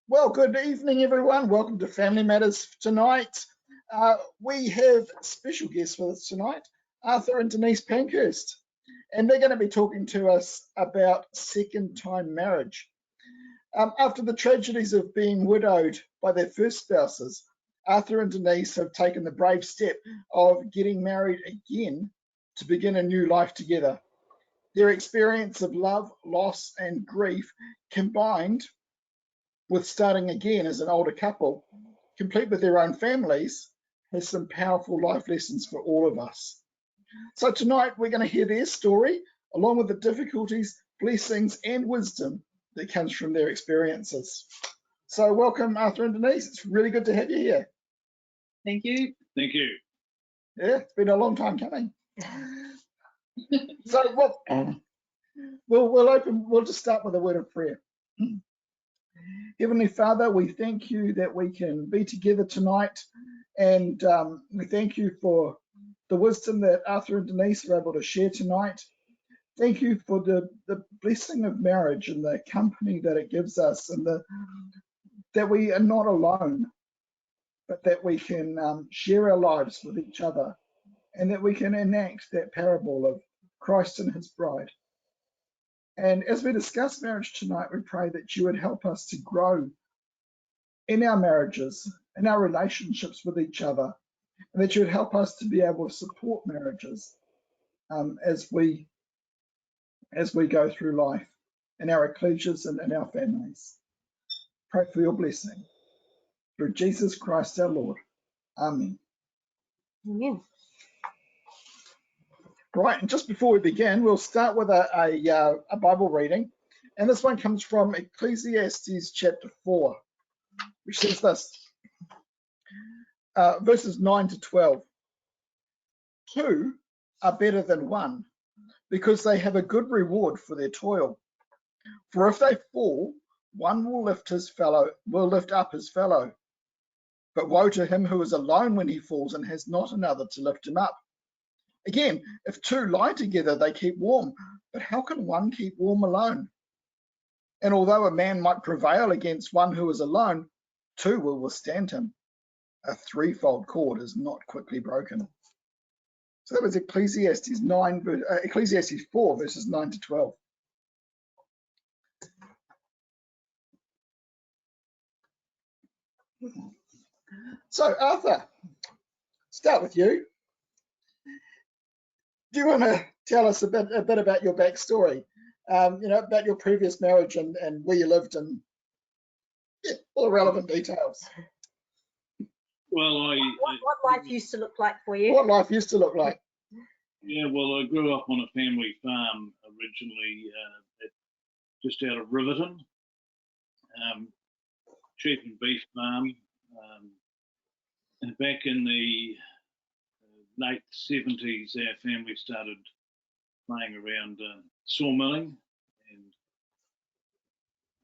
Well, good evening, everyone. Welcome to Family Matters tonight. We have special guests with us tonight, Arthur and Denise Pankhurst, and they're going to be talking to us about second-time marriage. After the tragedies of being widowed by their first spouses, Arthur and Denise have taken the brave step of getting married again to begin a new life together. Their experience of love, loss, and grief combined with starting again as an older couple, complete with their own families, has some powerful life lessons for all of us. So tonight we're going to hear their story, along with the difficulties, blessings, and wisdom that comes from their experiences. So welcome, Arthur and Denise. It's really good to have you here. Thank you. Thank you. Yeah, it's been a long time coming. So we'll just start with a word of prayer. Heavenly Father, we thank you that we can be together tonight, and we thank you for the wisdom that Arthur and Denise are able to share tonight. Thank you for the blessing of marriage and the company that it gives us, and that we are not alone, but that we can share our lives with each other, and that we can enact that parable of Christ and his bride. And as we discuss marriage tonight, we pray that you would help us to grow in our marriages, in our relationships with each other, and that you would help us to be able to support marriages as we go through life in our ecclesias and in our families. Pray for your blessing. Through Jesus Christ our Lord. Amen. Amen. Right, and just before we begin, we'll start with a Bible reading, and this one comes from Ecclesiastes chapter 4, which says this, verses 9 to 12. Two are better than one, because they have a good reward for their toil. For if they fall, one will lift up his fellow. But woe to him who is alone when he falls and has not another to lift him up. Again, if two lie together, they keep warm. But how can one keep warm alone? And although a man might prevail against one who is alone, two will withstand him. A threefold cord is not quickly broken. So that was Ecclesiastes 4, verses 9 to 12. So Arthur, start with you. Do you want to tell us a bit about your backstory? About your previous marriage and where you lived, and all the relevant details. Well, What life used to look like for you? What life used to look like? Yeah, well, I grew up on a family farm originally, just out of Riverton, sheep and beef farm. And back in the late 70s, our family started playing around sawmilling,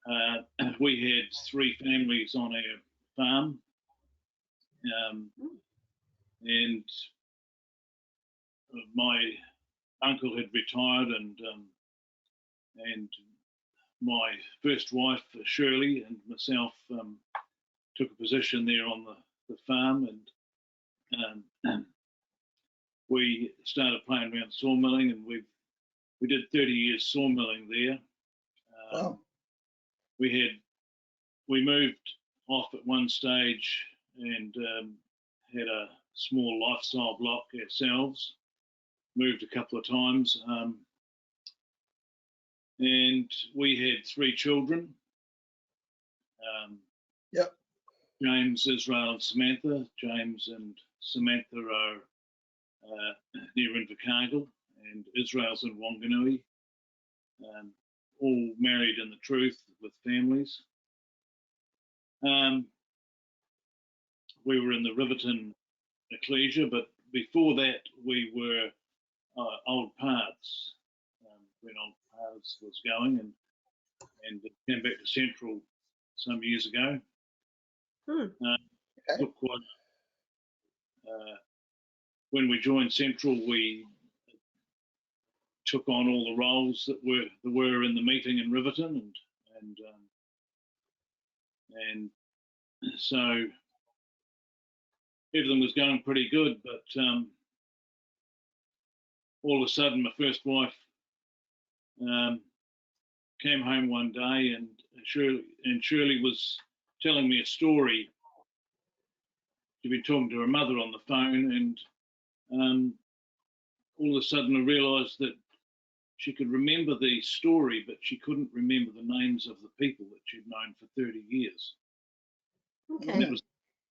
and we had three families on our farm, and my uncle had retired, and my first wife Shirley and myself took a position there on the farm, and we started playing around sawmilling, and we did 30 years sawmilling there. Wow. We moved off at one stage and had a small lifestyle block ourselves. Moved a couple of times, and we had three children. Yep. James, Israel, and Samantha. James and Samantha are near Invercargill, and Israel's in Wanganui. All married in the truth with families. We were in the Riverton Ecclesia, but before that we were Old Paths, when Old Paths was going, and it came back to Central some years ago. Took quite, when we joined Central, we took on all the roles that were in the meeting in Riverton, and and so everything was going pretty good, but all of a sudden my first wife came home one day, and Shirley was telling me a story. She'd been talking to her mother on the phone, and all of a sudden I realised that she could remember the story, but she couldn't remember the names of the people that she'd known for 30 years. Okay. And that was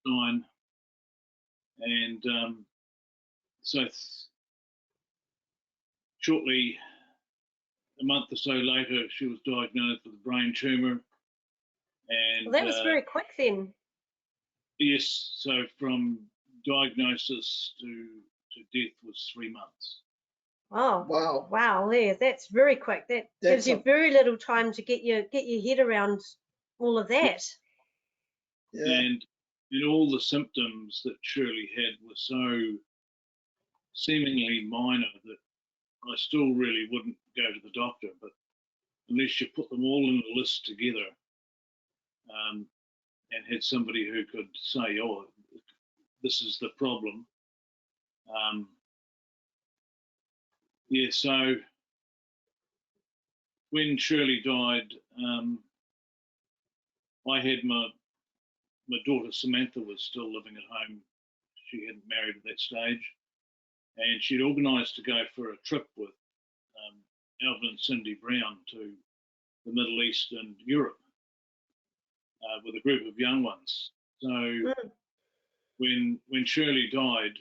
the sign. And so shortly, a month or so later, she was diagnosed with a brain tumour. And Well, that was very quick then. yes, so from diagnosis to death was 3 months. Oh, Wow. wow, yeah, that's very quick. That gives you very little time to get your head around all of that. Yeah. And all the symptoms that Shirley had were so seemingly minor that I still really wouldn't go to the doctor, but unless you put them all in a list together and had somebody who could say, oh, this is the problem. Yeah, so when Shirley died, I had my daughter Samantha was still living at home. She hadn't married at that stage, and she'd organised to go for a trip with Alvin and Cindy Brown to the Middle East and Europe with a group of young ones. So when Shirley died,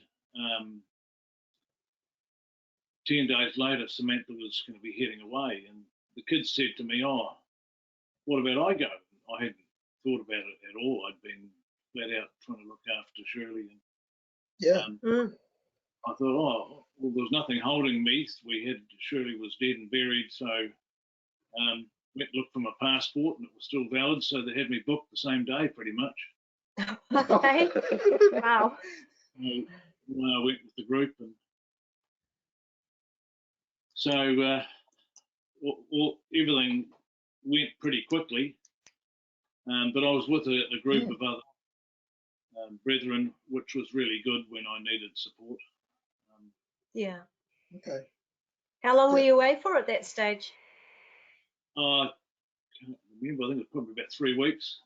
10 days later, Samantha was going to be heading away, and the kids said to me, oh, what about I go? I hadn't thought about it at all. I'd been flat out trying to look after Shirley. And, yeah. I thought, oh, well, there was nothing holding me. Shirley was dead and buried, so went and looked for my passport, and it was still valid, so they had me booked the same day, pretty much. Okay. Wow. I went with the group, and so everything went pretty quickly. But I was with a group of other brethren, which was really good when I needed support. Yeah. Okay. How long were you away for at that stage? I can't remember. I think it was probably about 3 weeks.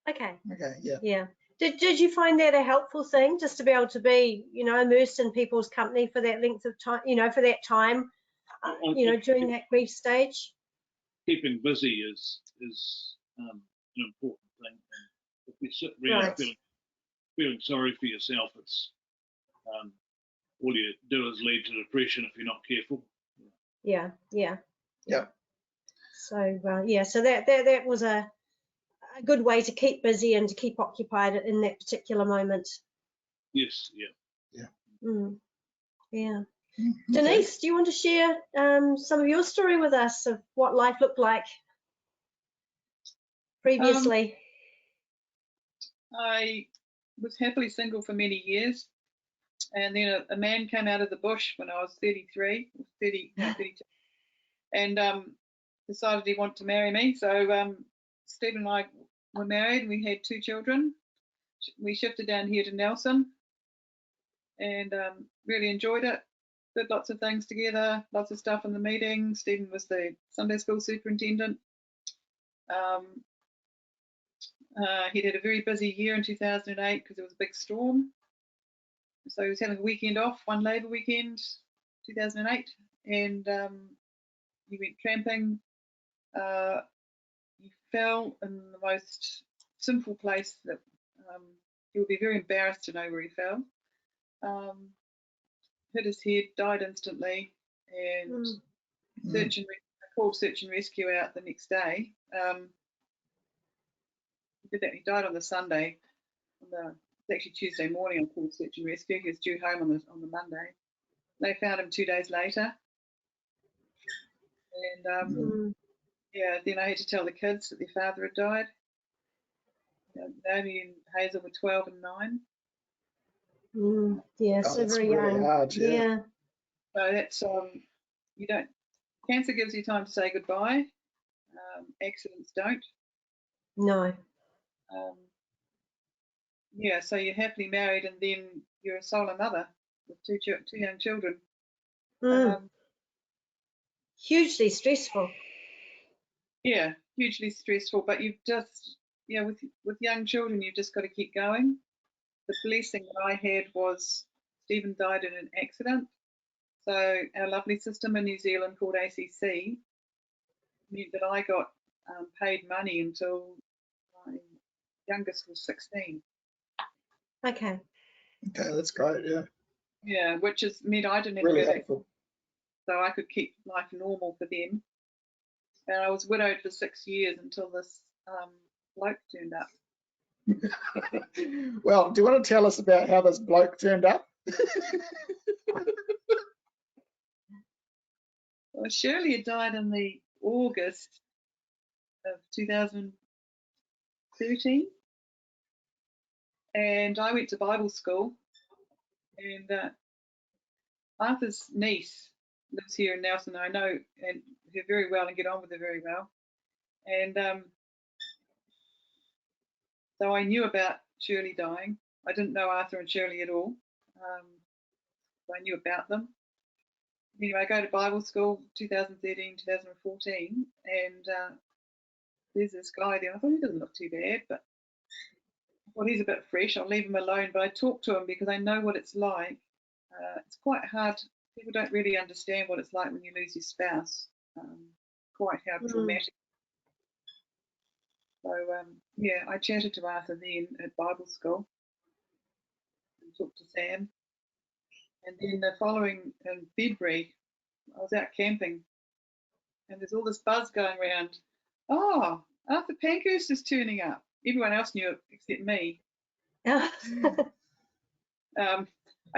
Okay. Okay. Yeah. Yeah. Did you find that a helpful thing, just to be able to be, immersed in people's company for that length of time, for that time, during that grief stage? Keeping busy is an important thing. And if you sit around feeling sorry for yourself, it's all you do is lead to depression if you're not careful. Yeah. Yeah. So so that was a good way to keep busy and to keep occupied in that particular moment. Yes. Yeah. Yeah. Okay. Denise, do you want to share some of your story with us of what life looked like previously? I was happily single for many years, and then a man came out of the bush when I was 32, and decided he wanted to marry me. So Stephen and I were married. We had 2 children. We shifted down here to Nelson, and really enjoyed it. Did lots of things together, lots of stuff in the meeting. Stephen was the Sunday school superintendent. He'd had a very busy year in 2008 because there was a big storm. So he was having a weekend off, one Labour weekend, 2008, and he went tramping. He fell in the most simple place that he would be very embarrassed to know where he fell. Hit his head, died instantly, and I called search and rescue out the next day. He died on the Sunday. It's actually Tuesday morning. I called search and rescue. He was due home on the Monday. They found him 2 days later, and then I had to tell the kids that their father had died. Naomi and Hazel were 12 and 9. Yeah, so that's very really young. hard, Yeah. So that's cancer gives you time to say goodbye. Accidents don't. No. Yeah, so you're happily married, and then you're a solo mother with two young children. Hugely stressful. Yeah, hugely stressful. But you've just, with young children, you've just got to keep going. The blessing that I had was Stephen died in an accident. So our lovely system in New Zealand called ACC meant that I got paid money until my youngest was 16. Okay. Okay, that's great. Yeah, Yeah, which is meant I didn't have really to go back, helpful. so I could keep life normal for them. And I was widowed for 6 years until this bloke turned up. Well, do you want to tell us about how this bloke turned up? Well, Shirley had died in the August of 2013, and I went to Bible school, and Arthur's niece lives here in Nelson. I know and her very well and get on with her very well, and so I knew about Shirley dying. I didn't know Arthur and Shirley at all. So I knew about them. Anyway, I go to Bible school 2013, 2014, and there's this guy there. I thought he doesn't look too bad, but well, he's a bit fresh. I'll leave him alone. But I talk to him because I know what it's like. It's quite hard. People don't really understand what it's like when you lose your spouse. Quite how traumatic. So yeah, I chatted to Arthur then at Bible school and talked to Sam. And then the following in February, I was out camping, and there's all this buzz going around. Oh, Arthur Pankhurst is turning up. Everyone else knew it except me. I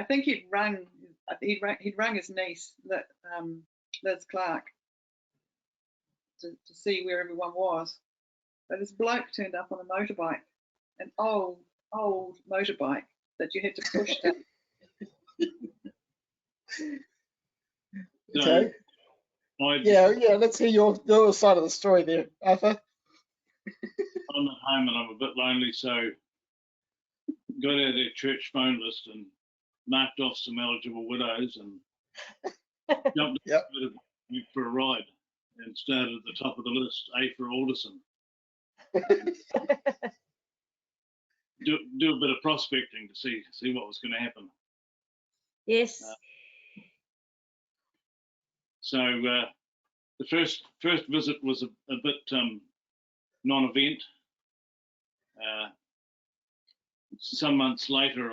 think he'd rung his niece, that Liz Clark, to see where everyone was. But this bloke turned up on a motorbike, an old motorbike that you had to push down. Okay. Yeah, let's hear your side of the story there, Arthur. I'm at home and I'm a bit lonely, so got out their church phone list and marked off some eligible widows and jumped for a ride and started at the top of the list, A for Alderson. do a bit of prospecting to see what was going to happen. Yes. So the first visit was a bit non-event. Some months later,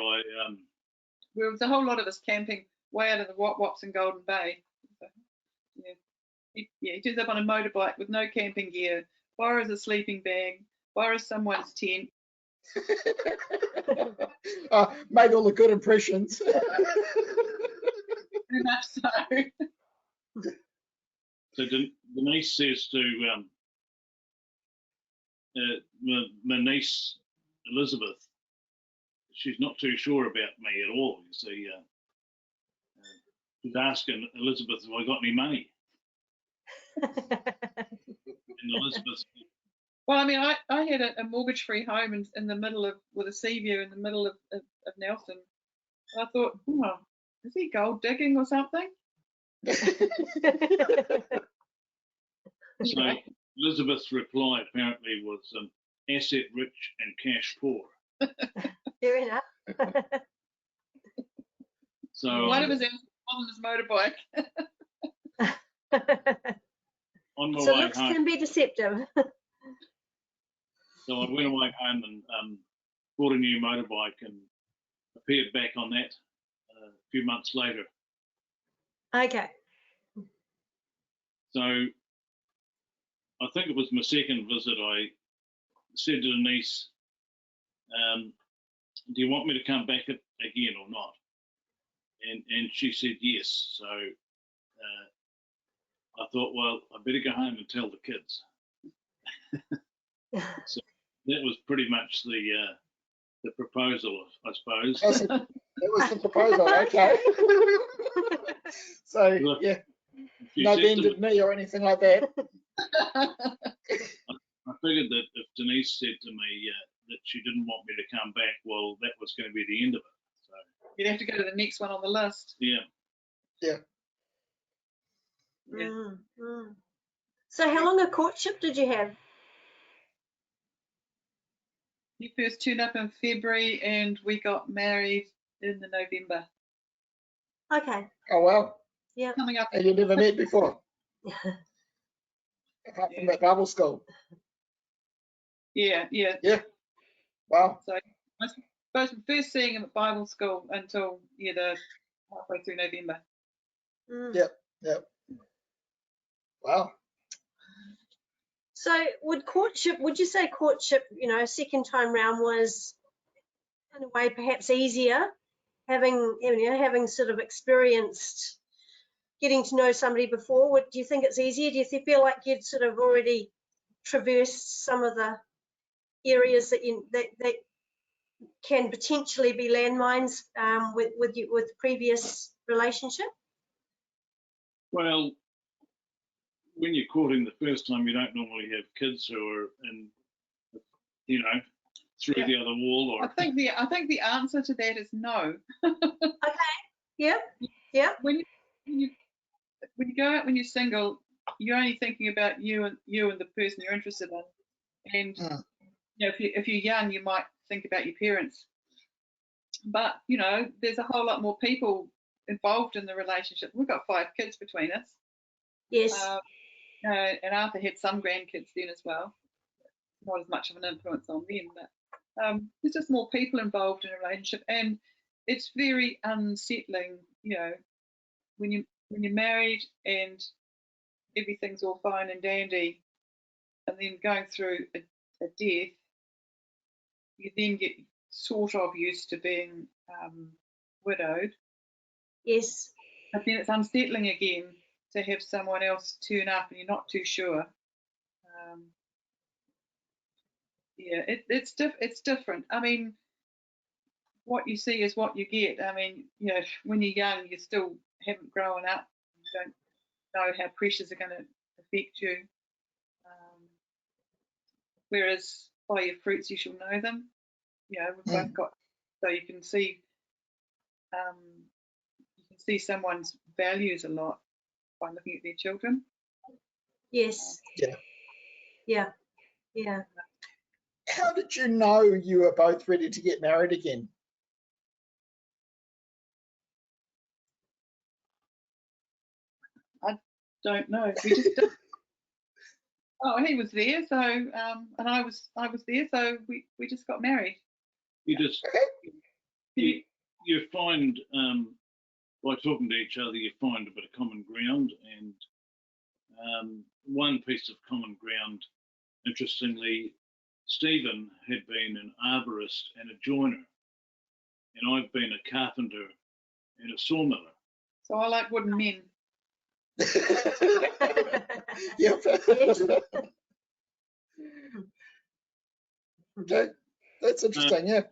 there was a whole lot of us camping way out of the Wops in Golden Bay. He turns up on a motorbike with no camping gear, borrows a sleeping bag, borrows someone's tent. Made all the good impressions. Enough so. So Denise says to my niece Elizabeth, she's not too sure about me at all. You see, she's asking Elizabeth, have I got any money? And Elizabeth. Well, I mean, I had a mortgage-free home in the middle of, with a sea view in the middle of Nelson. I thought, oh, is he gold digging or something? So Elizabeth's reply apparently was asset rich and cash poor. Fair enough. So one of his answers wasn't his motorbike. On my so way looks home, can be deceptive. so I went away home and bought a new motorbike and appeared back on that a few months later. Okay. So I think it was my second visit. I said to Denise, do you want me to come back again or not? And she said yes. So I thought, well, I better go home and tell the kids. So that was pretty much the proposal, I suppose. That was the proposal, okay. So, Look, yeah, no bended knee or anything like that. I figured that if Denise said to me that she didn't want me to come back, well, that was going to be the end of it. So You'd have to go to the next one on the list. yeah. Yeah. So how long a courtship did you have? He first turned up in February and we got married in the November. Okay. Oh, wow. Yeah. Coming up. And you never met before, apart from that Bible school. Yeah. Wow. So I was first seeing him at Bible school until the halfway through November. Yep. Wow. So would you say courtship, second time round was in a way perhaps easier, having sort of experienced getting to know somebody before? Do you think it's easier? Do you feel like you'd sort of already traversed some of the areas that that can potentially be landmines with the previous relationship? Well, when you're courting the first time, you don't normally have kids who are in, through the other wall. Or I think the answer to that is no. Okay. Yeah. When you go out when you're single, you're only thinking about you and the person you're interested in. And if you're young, you might think about your parents. But there's a whole lot more people involved in the relationship. We've got 5 kids between us. Yes. And Arthur had some grandkids then as well. Not as much of an influence on them, but there's just more people involved in a relationship, and it's very unsettling. When you're married and everything's all fine and dandy, and then going through a death, you then get sort of used to being widowed. Yes. But then it's unsettling again to have someone else turn up and you're not too sure. It's different. I mean, what you see is what you get. I mean, when you're young, you still haven't grown up. You don't know how pressures are going to affect you. Whereas by your fruits you shall know them. We've both got, so you can see someone's values a lot by looking at their children. Yes. Yeah. How did you know you were both ready to get married again? I don't know. We just don't. Oh, he was there, so and I was there, so we just got married. You find by talking to each other, you find a bit of common ground, and one piece of common ground, interestingly, Stephen had been an arborist and a joiner, and I've been a carpenter and a sawmiller. So I like wooden men. Yep. Yes. Okay, that's interesting. Yeah.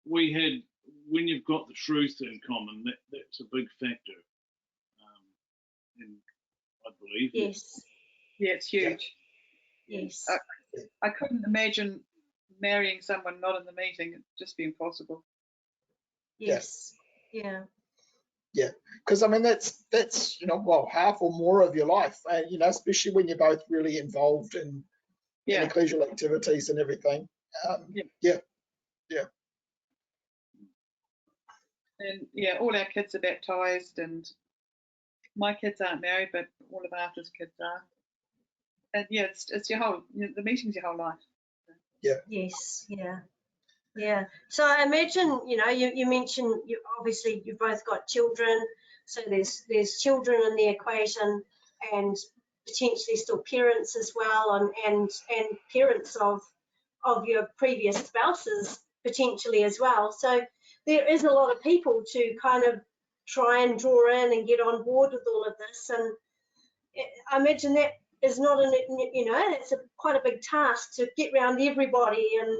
We had, when you've got the truth in common, that's a big factor. And I believe. Yes. Yeah, it's huge. Yes. I couldn't imagine marrying someone not in the meeting. It'd just be impossible. Yes. Yeah. Yeah, because I mean that's half or more of your life, especially when you're both really involved in ecclesial activities and everything. Yeah. And all our kids are baptised, and my kids aren't married, but all of Arthur's kids are. And it's your whole, the meeting's your whole life. Yeah. Yes. Yeah. So I imagine, you mentioned obviously you've both got children, so there's children in the equation, and potentially still parents as well, and parents of your previous spouses potentially as well. So there is a lot of people to kind of try and draw in and get on board with all of this, and I imagine that is not it's quite a big task to get around everybody and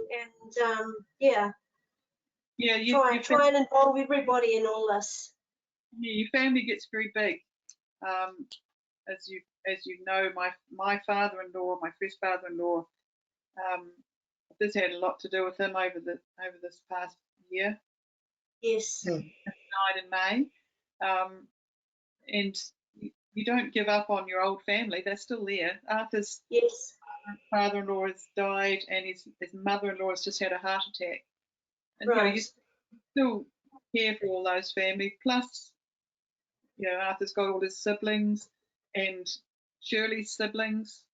try and involve everybody in all this. Yeah, your family gets very big. As you know, my father-in-law, my first father-in-law, this had a lot to do with him over this past year. Yes. Hmm. He died in May, and you don't give up on your old family. They're still there. Arthur's Yes. father-in-law has died, and his mother-in-law has just had a heart attack. And you know, Right. you still care for all those families. Plus, you know, Arthur's got all his siblings and Shirley's siblings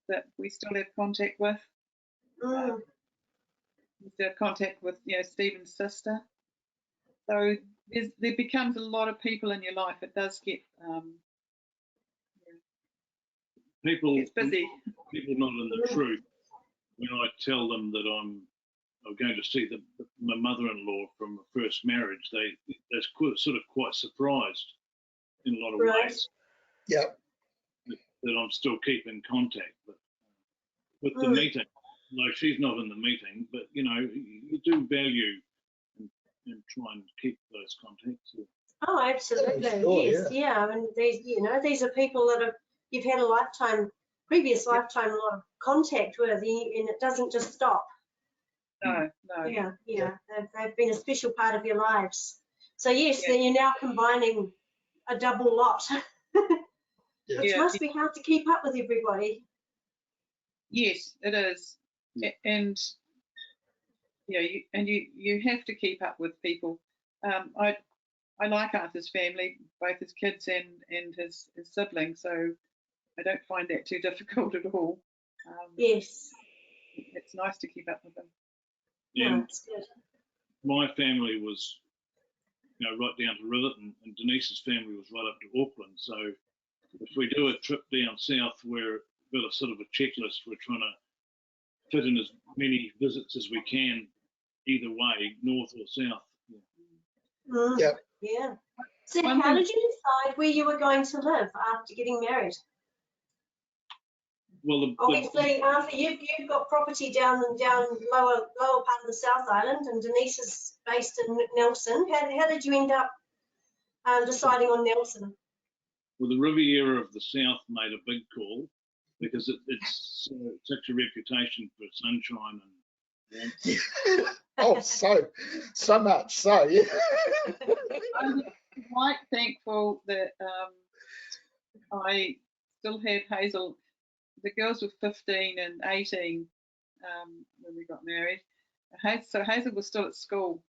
that we still have contact with. Mm. We still have contact with, you know, Stephen's sister. So there becomes a lot of people in your life. It does get People, it's busy. people not in the truth. When I tell them that I'm going to see my mother-in-law from a first marriage, they're sort of quite surprised in a lot of Right. ways Yep. that I'm still keeping contact. But with the Mm. meeting, like she's not in the meeting, but you know, you do value and try and keep those contacts. Yeah. Oh, absolutely. Sure, Yes. Yeah. And these are people that you've had a previous lifetime, a lot of contact with, and it doesn't just stop. No. Yeah. They've been a special part of your lives. So yes, then you're now combining a double lot, Yeah. which must be hard to keep up with everybody. Yes, it is. Yeah. And you have to keep up with people. I like Arthur's family, both his kids and his siblings, so I don't find that too difficult at all. Yes. It's nice to keep up with them. No, And it's good. my family was, you know, right down to Riverton, and Denise's family was right up to Auckland. So if we do a trip down south, we've got a sort of a checklist. We're trying to fit in as many visits as we can, either way, north or south. Yeah. Mm. Yep. Yeah. So One how thing- did you decide where you were going to live after getting married? Well, Obviously, Arthur, you've got property down lower part of the South Island, and Denise is based in Nelson. How did you end up deciding on Nelson? well, the Riviera of the South made a big call because it's such a reputation for sunshine and warmth. Oh, so much so, yeah. I'm quite thankful that I still had Hazel. The girls were 15 and 18 when we got married. So Hazel was still at school.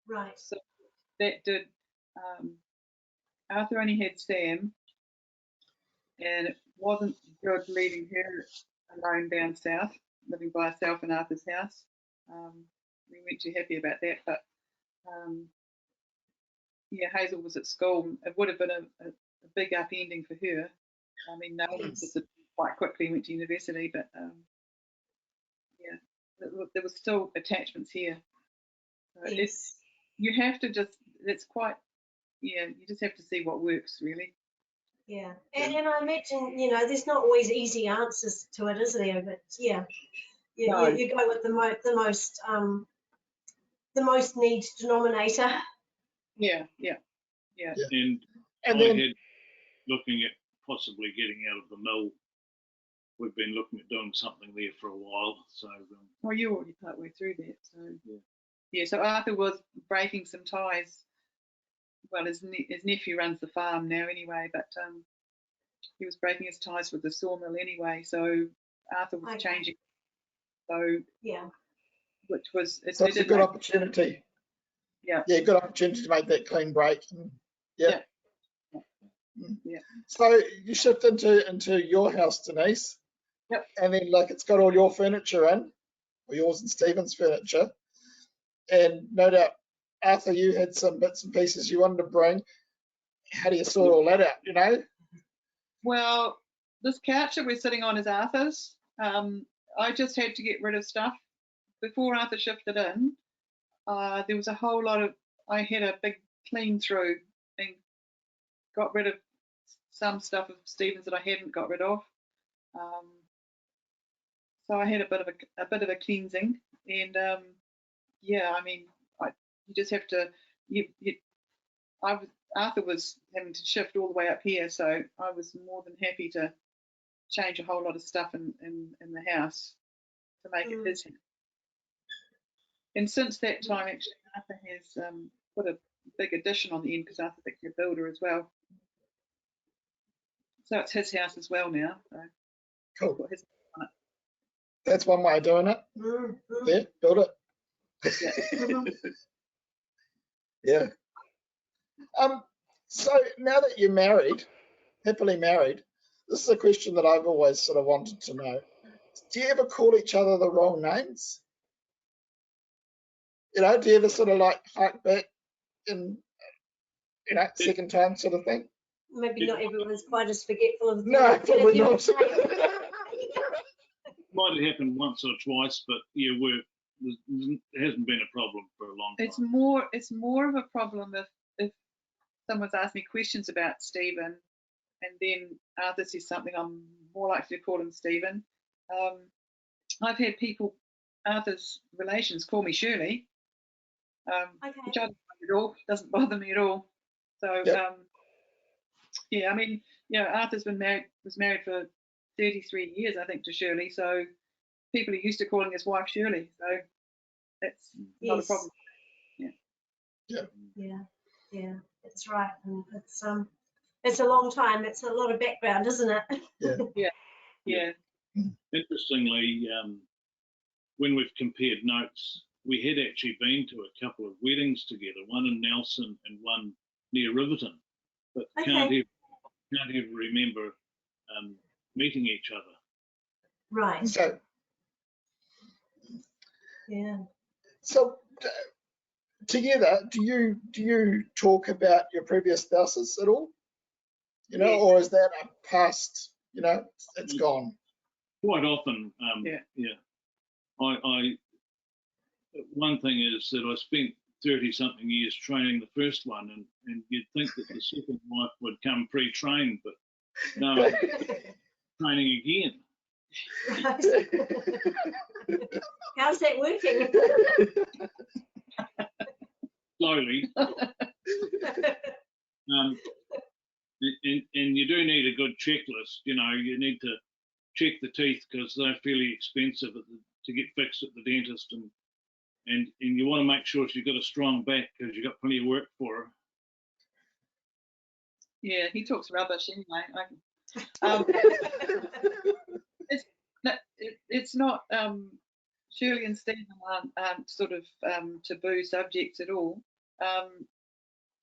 Right. So that did. Arthur only had Sam, and it wasn't good leaving her alone down south, living by herself in Arthur's house. We weren't too happy about that, but yeah, Hazel was at school. It would have been a big upending for her. I mean, Nolan disappeared quite quickly, went to university, but yeah, there was still attachments here. So Yes. you have to just, it's quite, yeah, you just have to see what works really. Yeah. And I imagine, there's not always easy answers to it, is there? But yeah, No. you go with the most needs denominator. Yeah. And And I then, had looking at possibly getting out of the mill. We've been looking at doing something there for a while. So Well, you're already partway through that. So Yeah. yeah. So Arthur was breaking some ties. Well, his nephew runs the farm now anyway, but he was breaking his ties with the sawmill anyway. So Arthur was Okay. changing. So Yeah. which was so it's a good opportunity. Yeah. Yeah, good opportunity to make that clean break. Yeah. Yeah. So you shift into your house, Denise. Yep. And then it's got all your furniture in, or yours and Stephen's furniture. And no doubt, Arthur, you had some bits and pieces you wanted to bring. How do you sort all that out, Well, this couch that we're sitting on is Arthur's. I just had to get rid of stuff. Before Arthur shifted in, there was a whole lot of, I had a big clean through and got rid of some stuff of Stephen's that I hadn't got rid of. So I had a bit of a cleansing, and yeah, I mean, you just have to. Arthur was having to shift all the way up here, so I was more than happy to change a whole lot of stuff in the house to make it his house. And since that time, actually, Arthur has put a big addition on the end because Arthur's actually a builder as well. So it's his house as well now. So Cool. put his on it. That's one way of doing it. There, build it. Yeah. So now that you're married, happily married, this is a question that I've always sort of wanted to know. Do you ever call each other the wrong names? You know, do you ever sort of like hark back in, you know, second time sort of thing? Maybe not everyone's quite as forgetful of No, probably you. not. Might have happened once or twice, but yeah, it hasn't been a problem for a long time. It's more of a problem if someone's asked me questions about Stephen, and then Arthur says something, I'm more likely to call him Stephen. I've had people, Arthur's relations, call me Shirley, which I don't mind at all. Doesn't bother me at all. So Yep. yeah, I mean, you know, Arthur's was married for 33 years, I think, to Shirley. So people are used to calling his wife Shirley. So that's not a problem. Yeah, that's right. And it's a long time. It's a lot of background, isn't it? Yeah. Interestingly, when we've compared notes, we had actually been to a couple of weddings together, one in Nelson and one near Riverton, but can't ever remember meeting each other. Right. So, Yeah. so together, do you talk about your previous spouses at all? You know, Yes. or is that a past? You know, it's gone. Quite often, Yeah. I one thing is that I spent 30-something years training the first one, and you'd think that the second wife would come pre-trained, but no, training again. How's that working? Slowly. And you do need a good checklist. You know, you need to check the teeth because they're fairly expensive to get fixed at the dentist, and you want to make sure she's got a strong back because you've got plenty of work for her. Yeah, he talks rubbish anyway. It's not. Shirley and Stephen aren't sort of taboo subjects at all,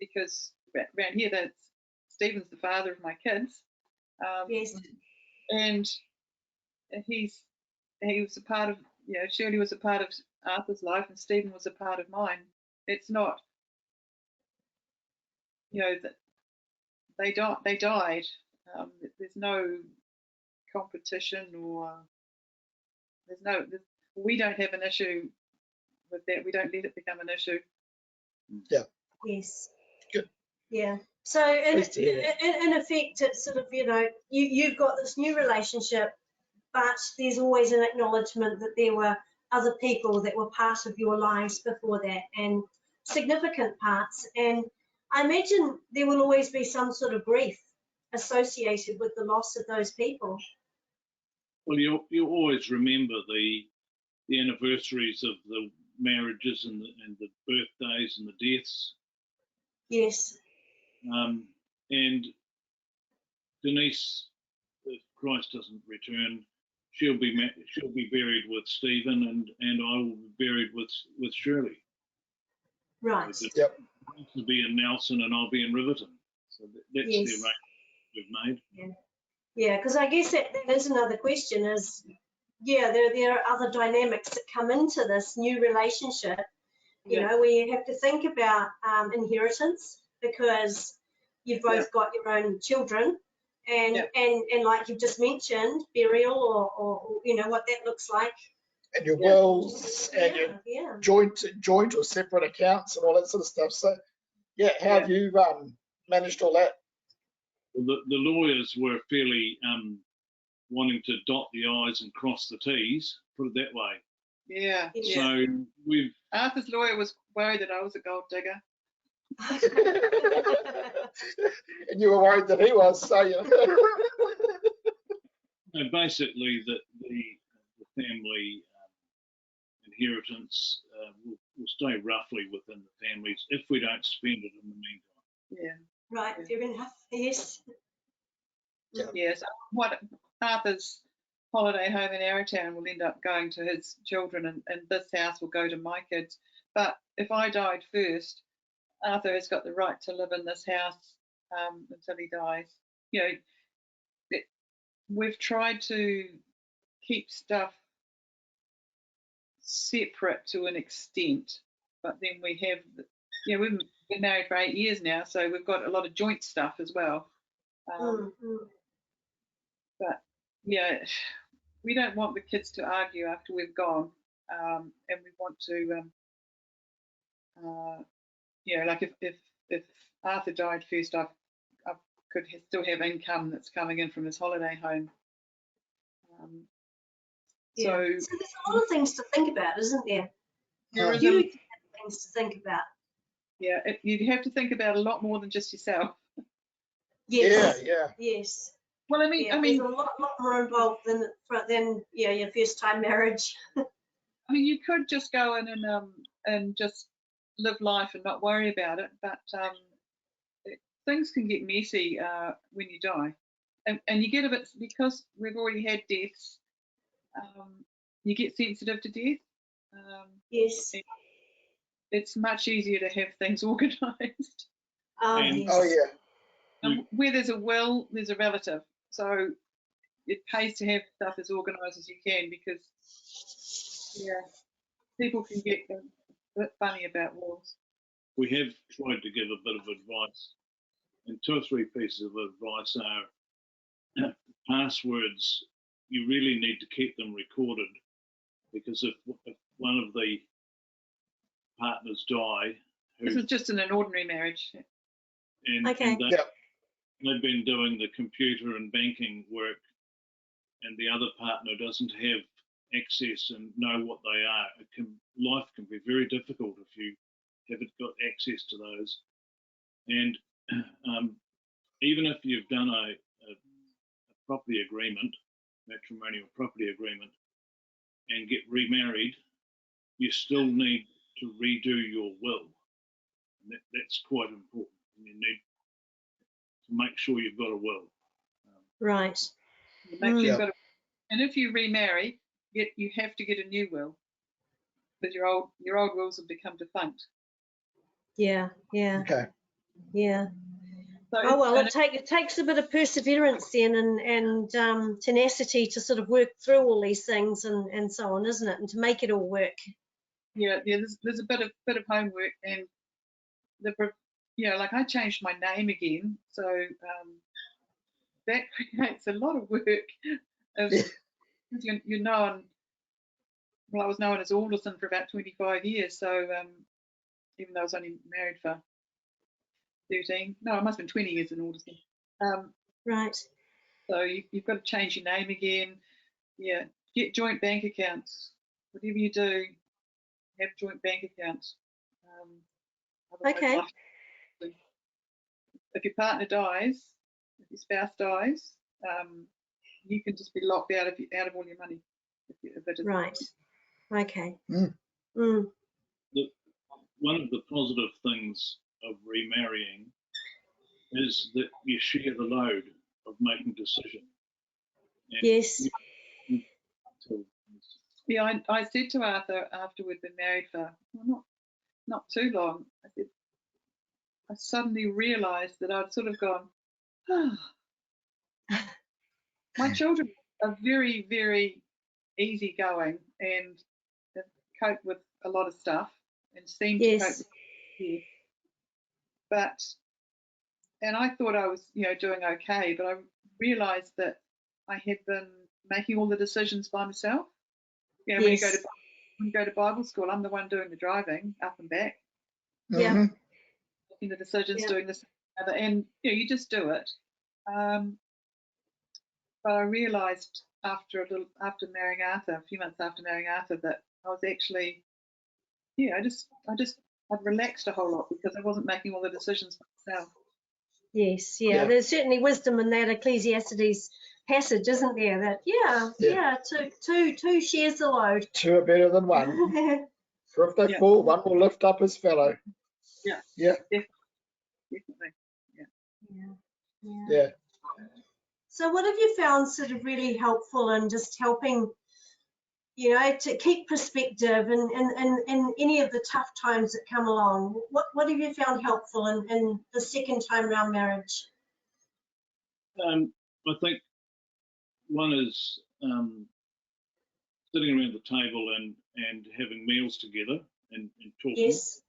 because around here, Stephen's the father of my kids. Yes. And he was a part of, you know, Shirley was a part of Arthur's life, and Stephen was a part of mine. It's not, you know, that they died. There's no competition, or we don't have an issue with that. We don't let it become an issue. Yeah. Yes. Good. Yeah. So in effect, it's sort of, you know, you've got this new relationship, but there's always an acknowledgement that there were other people that were part of your lives before that, and significant parts. And I imagine there will always be some sort of grief associated with the loss of those people. Well, you always remember the anniversaries of the marriages and the birthdays and the deaths. Yes. And Denise, if Christ doesn't return, she'll be buried with Stephen, and I will be buried with Shirley. Right. Yep. He'll be in Nelson and I'll be in Riverton. So that's the arrangement we've made. Yeah, because I guess that is another question is, yeah, there are other dynamics that come into this new relationship, you know, where you have to think about inheritance, because you've both got your own children, and like you've just mentioned, burial or you know what that looks like. And your wills and your joint or separate accounts and all that sort of stuff. So, yeah, how have you managed all that? Well, the lawyers were fairly wanting to dot the I's and cross the T's, put it that way. Yeah. So Arthur's lawyer was worried that I was a gold digger. And you were worried that he was, so you basically the family inheritance will stay roughly within the families if we don't spend it in the meantime. Yeah. Right, fair enough. Yes. Yeah. So what Arthur's holiday home in Arrowtown will end up going to his children, and this house will go to my kids. But if I died first, Arthur has got the right to live in this house until he dies. You know, we've tried to keep stuff separate to an extent, but then we have, we've been married for 8 years now, so we've got a lot of joint stuff as well. But yeah, we don't want the kids to argue after we've gone, and we want to, like if Arthur died first, I could still have income that's coming in from his holiday home. So there's a lot of things to think about, isn't there? There is Huge things to think about. Yeah, you have to think about a lot more than just yourself. Yes. Yeah. Yes. Well, I mean, there's a lot more involved than your first time marriage. I mean, you could just go in and just live life and not worry about it, but things can get messy when you die, and you get a bit, because we've already had deaths. You get sensitive to death. Yes. It's much easier to have things organised. And- Yes. Oh yeah. And where there's a will, there's a relative. So it pays to have stuff as organised as you can, because people can get a bit funny about wills. We have tried to give a bit of advice, and 2 or 3 pieces of advice are passwords. You really need to keep them recorded, because if one of the partners die, This is just in an ordinary marriage. and they've been doing the computer and banking work, and the other partner doesn't have access and know what they are, life can be very difficult if you haven't got access to those. And even if you've done a property agreement, matrimonial property agreement, and get remarried, you still need to redo your will. And that's quite important. You need to make sure you've got a will. Right. And if you remarry, you have to get a new will, because your old wills have become defunct. Yeah. Okay. Yeah. So it takes a bit of perseverance then, and tenacity to sort of work through all these things and so on, isn't it? And to make it all work. Yeah. There's a bit of homework, and like I changed my name again, so that creates a lot of work. You're known. Well, I was known as Alderson for about 25 years, so even though I was only married for 13, no, it must have been 20 years in Alderson. Right. So you've got to change your name again. Yeah, get joint bank accounts. Whatever you do, have joint bank accounts. Okay. If your partner dies, if your spouse dies, you can just be locked out of all your money. Right. Okay. One of the positive things of remarrying is that you share the load of making decisions. Yes. Yeah, I said to Arthur after we'd been married for not too long, I said, I suddenly realised that I'd sort of gone, my children are very, very easygoing and cope with a lot of stuff and seem to cope with it. And I thought I was, doing okay, but I realised that I had been making all the decisions by myself. When you go to Bible school, I'm the one doing the driving up and back. Yeah. Making the decisions, doing this and other, and you just do it. But I realised after marrying Arthur, a few months after marrying Arthur, that I was actually, I'd relaxed a whole lot because I wasn't making all the decisions myself. Yes, there's certainly wisdom in that. Ecclesiastes passage, isn't there? That two shares the load. Two are better than one. For if they Yeah. fall, one will lift up his fellow. Yeah. Yeah. Definitely. Yeah. So what have you found sort of really helpful in just helping, you know, to keep perspective and any of the tough times that come along? What have you found helpful in the second time round marriage? I think one is sitting around the table and having meals together and talking. Yes.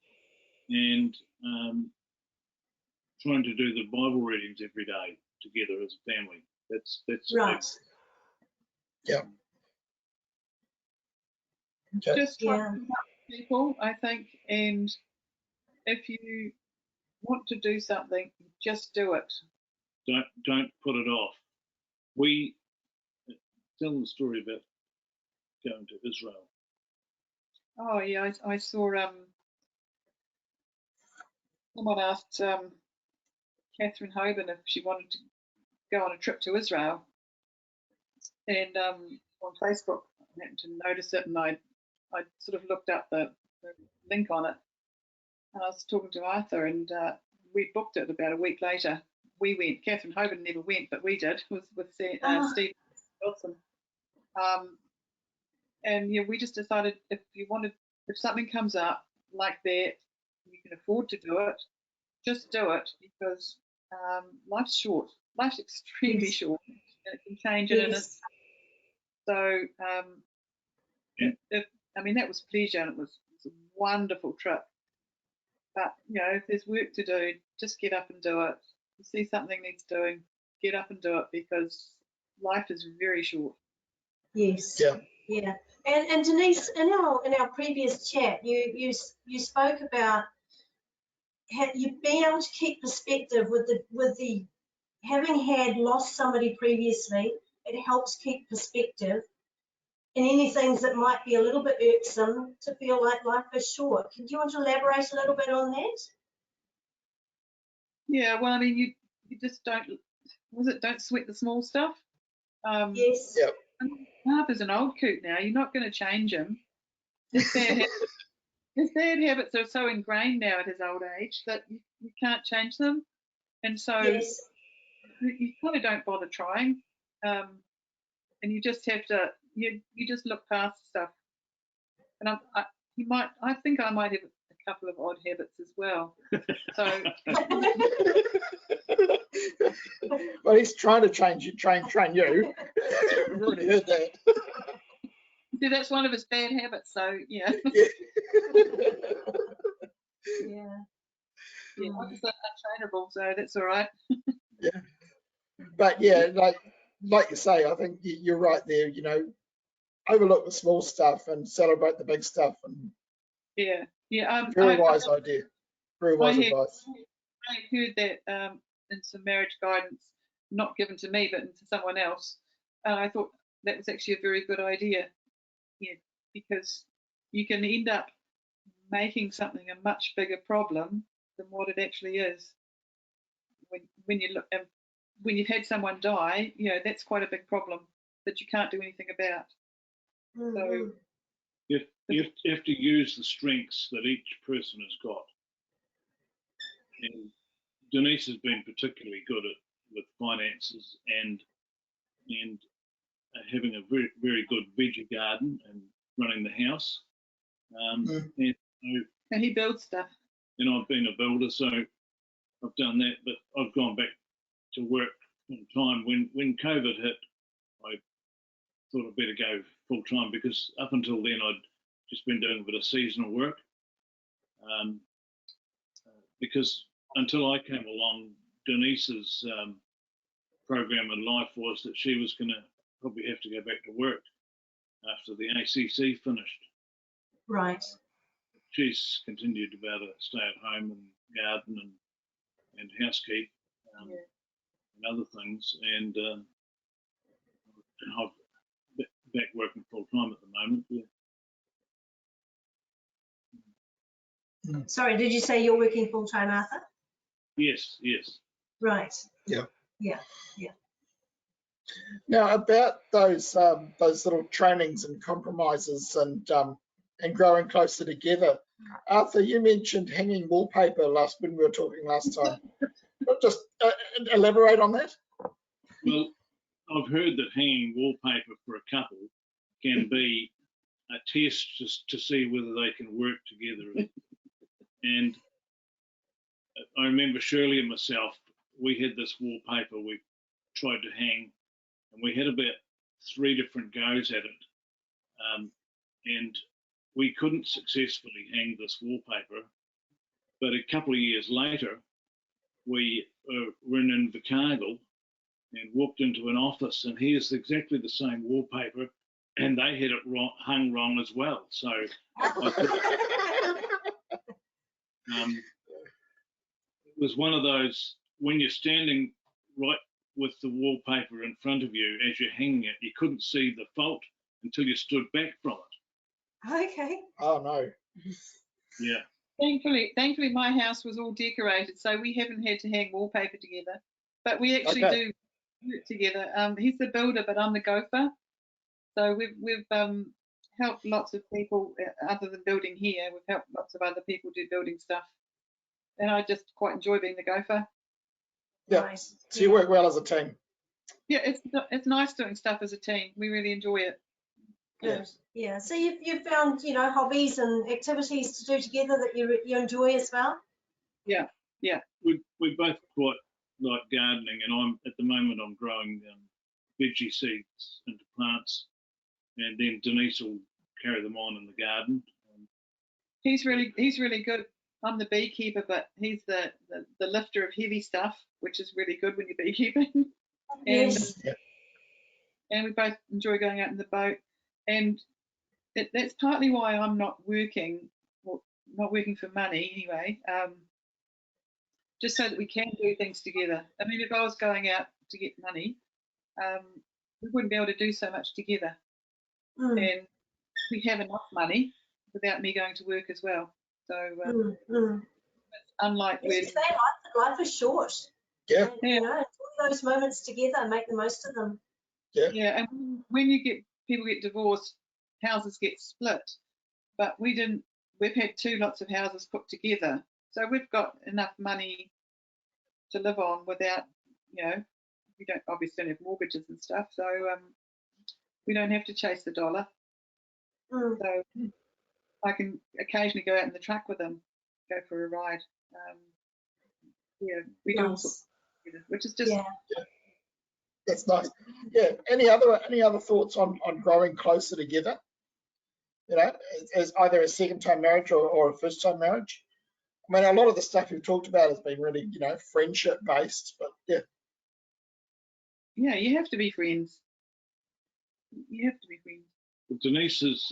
And trying to do the Bible readings every day together as a family. That's Right. Yeah. Okay. Just try to help people, I think, and if you want to do something, just do it. Don't put it off. We tell the story about going to Israel. Oh yeah, I saw someone asked Catherine Hoban if she wanted to go on a trip to Israel, and on Facebook I happened to notice it, and I sort of looked up the link on it, and I was talking to Arthur, and we booked it about a week later. We went. Catherine Hoban never went, but we did. It was with Steve Wilson. And yeah, we just decided if something comes up like that, you can afford to do it, just do it, because life's short. Life's extremely short, and it can change in an instant. So, that was pleasure, and it was a wonderful trip. But, you know, if there's work to do, just get up and do it. If you see something needs doing, get up and do it, because life is very short. Yes. Yeah. Yeah. And Denise, in our previous chat, you spoke about you being able to keep perspective with the having had lost somebody previously. It helps keep perspective in any things that might be a little bit irksome, to feel like life is short. Do you want to elaborate a little bit on that? Yeah, well, I mean, you just don't sweat the small stuff. Yes. Yeah. Marv is an old coot now. You're not going to change him. His bad habits are so ingrained now at his old age that you can't change them, and so Yes. you kind of don't bother trying, and you just have to you just look past stuff. And I think I might have a couple of odd habits as well. So Well, he's trying to train you. We've already heard that. see, that's one of his bad habits. So yeah. Yeah. Yeah, I'm just untrainable, so that's all right. Yeah. But yeah, like you say, I think you're right there. You know, overlook the small stuff and celebrate the big stuff. And yeah. Very wise idea. Very wise advice. I heard that in some marriage guidance, not given to me, but to someone else. And I thought that was actually a very good idea. Yeah, because you can end up making something a much bigger problem than what it actually is. When you look, when you've had someone die, you know, that's quite a big problem that you can't do anything about. So you have to use the strengths that each person has got. And Denise has been particularly good with finances and having a very, very good veggie garden and running the house. And he builds stuff. And I've been a builder, so I've done that, but I've gone back to work full time. When COVID hit, I thought I'd better go full time, because up until then I'd just been doing a bit of seasonal work. Because until I came along, Denise's program in life was that she was going to probably have to go back to work after the ACC finished. Right. She's continued to be able to stay at home and garden and housekeep and other things. And I'm back working full time at the moment. Yeah. Sorry, did you say you're working full time, Arthur? Yes. Right. Yeah. Now, about those little trainings and compromises and growing closer together, Arthur, you mentioned hanging wallpaper when we were talking last time. Just elaborate on that. Well, I've heard that hanging wallpaper for a couple can be a test just to see whether they can work together. And I remember Shirley and myself, we had this wallpaper we tried to hang, and we had about 3 different goes at it. And we couldn't successfully hang this wallpaper. But a couple of years later, we were in Invercargill and walked into an office, and here's exactly the same wallpaper, and they had it hung wrong as well. So it was one of those, when you're standing right with the wallpaper in front of you as you're hanging it, you couldn't see the fault until you stood back from it. Okay. Oh no. Yeah. Thankfully, my house was all decorated, so we haven't had to hang wallpaper together. But we actually do work together. He's the builder, but I'm the gopher. So we've helped lots of people other than building here. We've helped lots of other people do building stuff, and I just quite enjoy being the gopher. Yeah. Nice. So you work well as a team. Yeah, it's nice doing stuff as a team. We really enjoy it. Good. Yeah. So you've found, you know, hobbies and activities to do together that you enjoy as well? Yeah. We both quite like gardening, and at the moment I'm growing veggie seeds into plants, and then Denise will carry them on in the garden. He's really good. I'm the beekeeper, but he's the lifter of heavy stuff, which is really good when you're beekeeping. And, Yes. and we both enjoy going out in the boat, and that's partly why I'm not working for money anyway. Just so that we can do things together. I mean, if I was going out to get money, we wouldn't be able to do so much together. And we have enough money without me going to work as well. So unlike when life is short. Yeah. And, you know, enjoy those moments together and make the most of them. Yeah, and when people get divorced, houses get split. But we've had 2 lots of houses put together. So we've got enough money to live on without, you know, we don't obviously have mortgages and stuff. So we don't have to chase the dollar. So I can occasionally go out in the truck with them, go for a ride. Yeah, we do all sorts of stuff, which is just That's nice. Yeah. Any other thoughts on growing closer together? You know, as either a second-time marriage or a first-time marriage. I mean, a lot of the stuff you've talked about has been really, you know, friendship-based, but yeah. Yeah, you have to be friends. You have to be friends. Denise is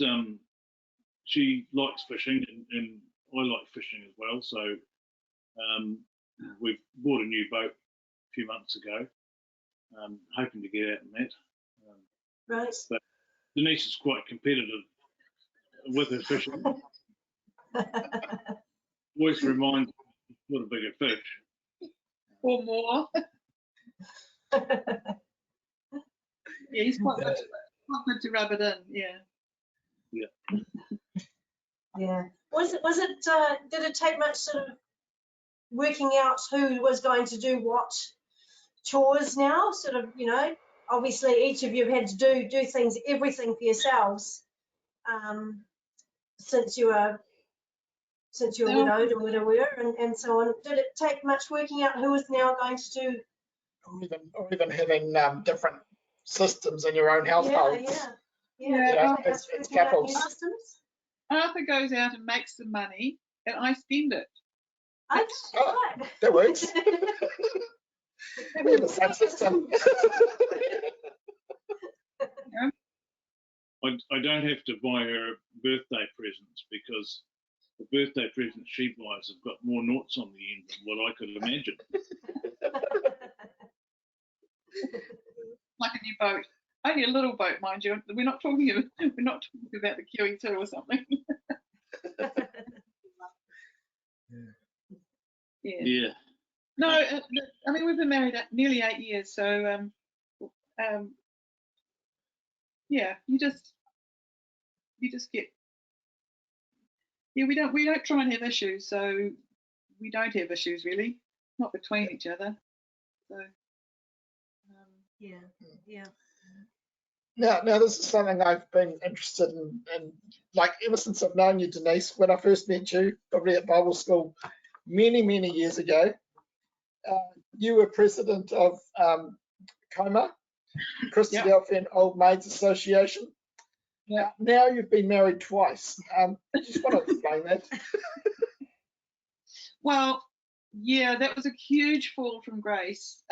she likes fishing, and I like fishing as well. So we've bought a new boat a few months ago, hoping to get out in that. Right. But Denise is quite competitive with her fishing. Always reminds me what a bigger fish. Or more. Yeah, he's quite good to rub it in. Yeah. Yeah. Was it did it take much sort of working out who was going to do what chores now? Sort of, you know, obviously each of you have had to do everything for yourselves since you were widowed or widower and so on. Did it take much working out who was now going to do? Or even having different systems in your own household. Yeah. It's couples. Arthur goes out and makes the money, and I spend it. Right. That works. We have the same system. I don't have to buy her birthday presents because the birthday presents she buys have got more noughts on the end than what I could imagine. Like a new boat. Only a little boat, mind you. We're not talking about the QE2 or something. Yeah. No, I mean, we've been married nearly 8 years, so yeah, you just get, yeah, we don't try and have issues, so we don't have issues really, not between each other. So yeah. Now this is something I've been interested in like ever since I've known you, Denise. When I first met you, probably at Bible school many years ago, you were president of COMA, Christadelphian Old Maids Association. Yeah. Now you've been married twice. I just want to explain that. well, yeah, that was a huge fall from grace.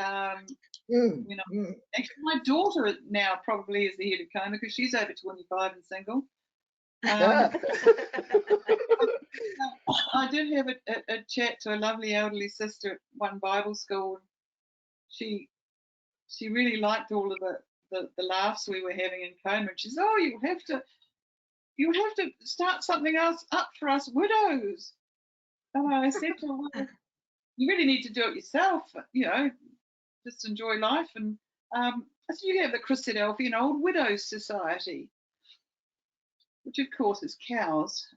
You know, actually, my daughter now probably is the head of COMA because she's over 25 and single. Yeah. I did have a chat to a lovely elderly sister at one Bible school. She really liked all of the laughs we were having in COMA. And she said, "Oh, you have to start something else up for us widows." And I said to her, "Well, you really need to do it yourself. You know, just enjoy life." And I said, "You have the Christadelphian Old Widows Society, which of course is cows."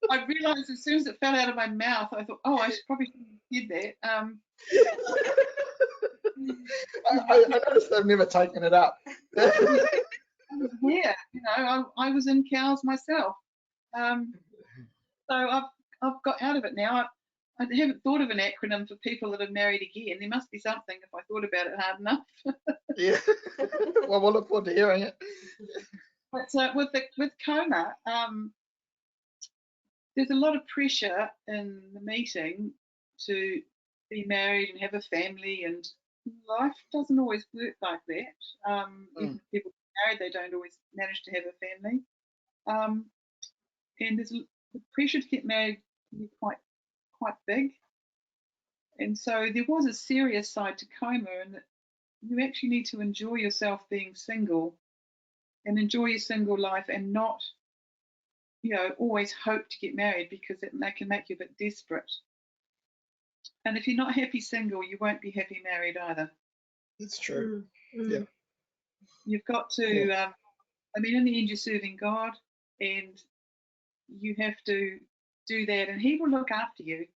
I realised as soon as it fell out of my mouth, I thought, "Oh, I probably shouldn't have said that." I noticed they've never taken it up. Yeah, you know, I was in cows myself, so I've got out of it now. I haven't thought of an acronym for people that are married again. There must be something if I thought about it hard enough. Yeah. Well, we'll look forward to hearing it. But with COMA, there's a lot of pressure in the meeting to be married and have a family, and life doesn't always work like that. Even if people get married, they don't always manage to have a family. And there's the pressure to get married can be quite big. And so there was a serious side to COMA, and that you actually need to enjoy yourself being single and enjoy your single life, and not, you know, always hope to get married, because that can make you a bit desperate. And if you're not happy single, you won't be happy married either. It's true. Yeah. You've got to, I mean, in the end, you're serving God, and you have to do that, and He will look after you.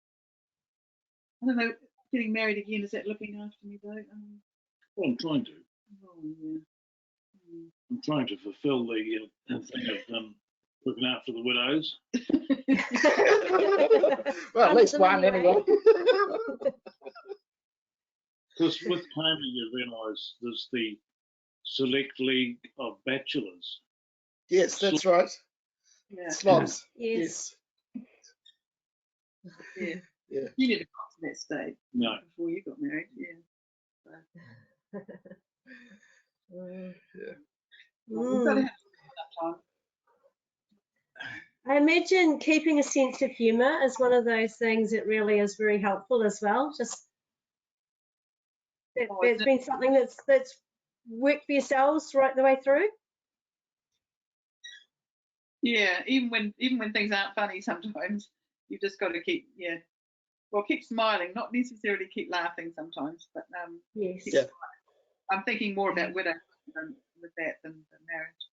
I don't know, getting married again, is that looking after me though? Well, I'm trying to. Oh, yeah. I'm trying to fulfil the thing of looking after the widows. Well, at least one anyway. Because with COMA, you realise there's the select league of bachelors. Yes, that's right. Yeah. Slobs. Yes. Yeah. Yeah. You never got to that stage. No. Before you got married, yeah. We've got to have enough time. I imagine keeping a sense of humour is one of those things that really is very helpful as well. Just it's been something that's worked for yourselves right the way through. Yeah, even when things aren't funny, sometimes you've just got to keep keep smiling, not necessarily keep laughing sometimes, but Yes. Yeah. I'm thinking more about widow with that than marriage.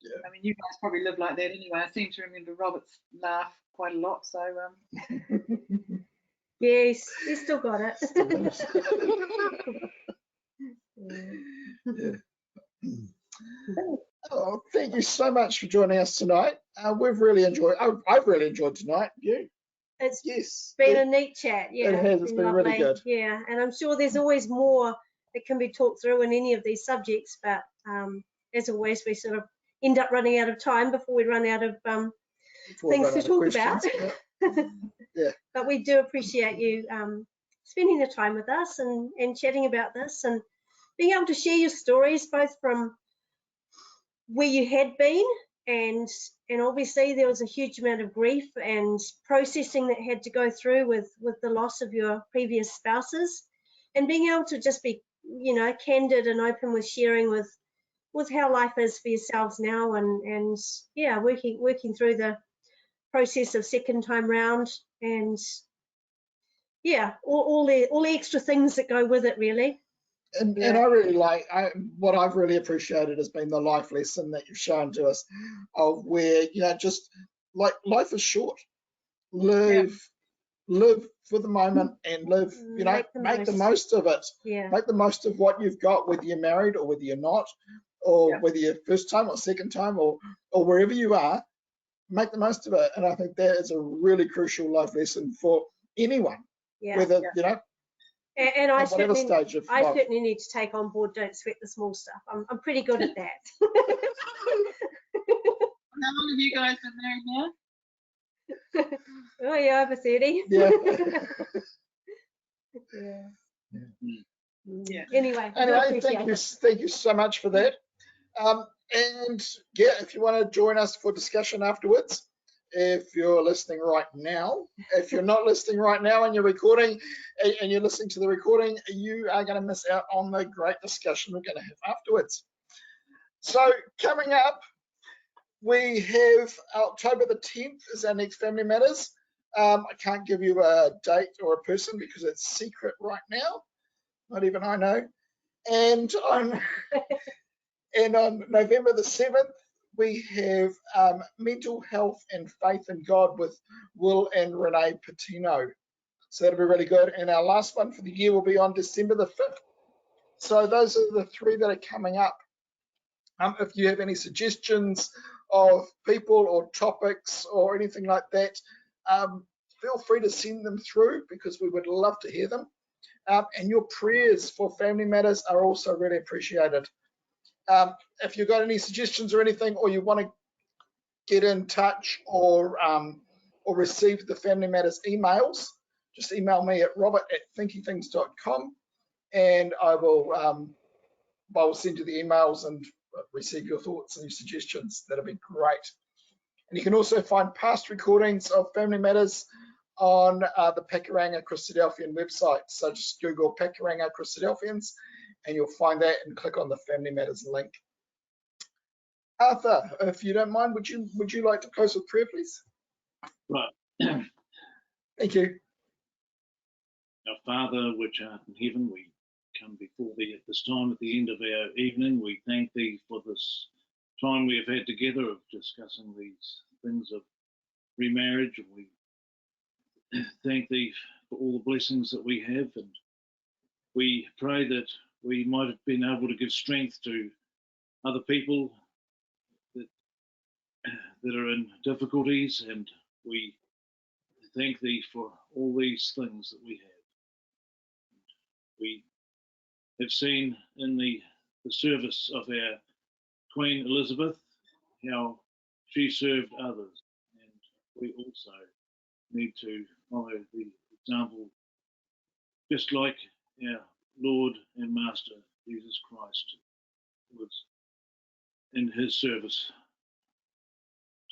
Yeah. I mean, you guys probably live like that anyway. I seem to remember Robert's laugh quite a lot, so Yes, you still got it. Yeah. Oh, thank you so much for joining us tonight. We've really enjoyed. I've really enjoyed tonight. You? It's been a neat chat. Yeah, it has. It's been really good. Yeah, and I'm sure there's always more that can be talked through in any of these subjects. But as always, we sort of end up running out of time before we run out of things to talk about. Yeah. But we do appreciate you spending the time with us and chatting about this, and being able to share your stories, both from where you had been, and obviously there was a huge amount of grief and processing that had to go through with the loss of your previous spouses, and being able to just be, you know, candid and open with sharing with how life is for yourselves now, and yeah, working through the process of second time round, and yeah, all the extra things that go with it, really. And Yeah. I really what I've really appreciated has been the life lesson that you've shown to us of where, just like life is short. Live for the moment and live, make the most of it. Yeah. Make the most of what you've got, whether you're married or whether you're not, or whether you're first time or second time or wherever you are, make the most of it. And I think that is a really crucial life lesson for anyone, whether, And I at whatever stage of life. certainly need to take on board don't sweat the small stuff. I'm pretty good at that. How long have you guys been married now? Oh yeah, over 30. Yeah. Yeah. Anyway, thank you so much for that. And yeah, if you want to join us for discussion afterwards, if you're listening right now, if you're not listening right now and you're recording and you're listening to the recording, you are going to miss out on the great discussion we're going to have afterwards. So coming up, we have October the 10th is our next Family Matters. I can't give you a date or a person because it's secret right now. Not even I know. And on November the 7th, we have Mental Health and Faith in God with Will and Renee Patino. So that'll be really good. And our last one for the year will be on December the 5th. So those are the three that are coming up. If you have any suggestions of people or topics or anything like that, feel free to send them through because we would love to hear them. And your prayers for Family Matters are also really appreciated. If you've got any suggestions or anything, or you want to get in touch or receive the Family Matters emails, just email me at robert@thinkythings.com and I will send you the emails and receive your thoughts and your suggestions. That'll be great. And you can also find past recordings of Family Matters on the Pakuranga Christadelphian website. So just Google Pakuranga Christadelphians and you'll find that and click on the Family Matters link. Arthur, if you don't mind, would you like to close with prayer, please? Right. Thank you. Our Father, which art in heaven, we come before thee at this time at the end of our evening. We thank thee for this time we have had together of discussing these things of remarriage. We thank thee for all the blessings that we have, and we pray that we might have been able to give strength to other people that are in difficulties, and we thank thee for all these things that we have. We have seen in the service of our Queen Elizabeth how she served others, and we also need to follow the example, just like our Lord and Master Jesus Christ was in his service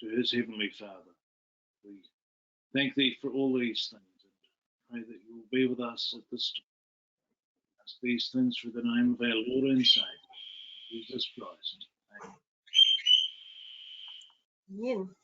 to his Heavenly Father. We thank thee for all these things and pray that you will be with us at this time. Ask these things through the name of our Lord and Savior, Jesus Christ. Amen. Amen.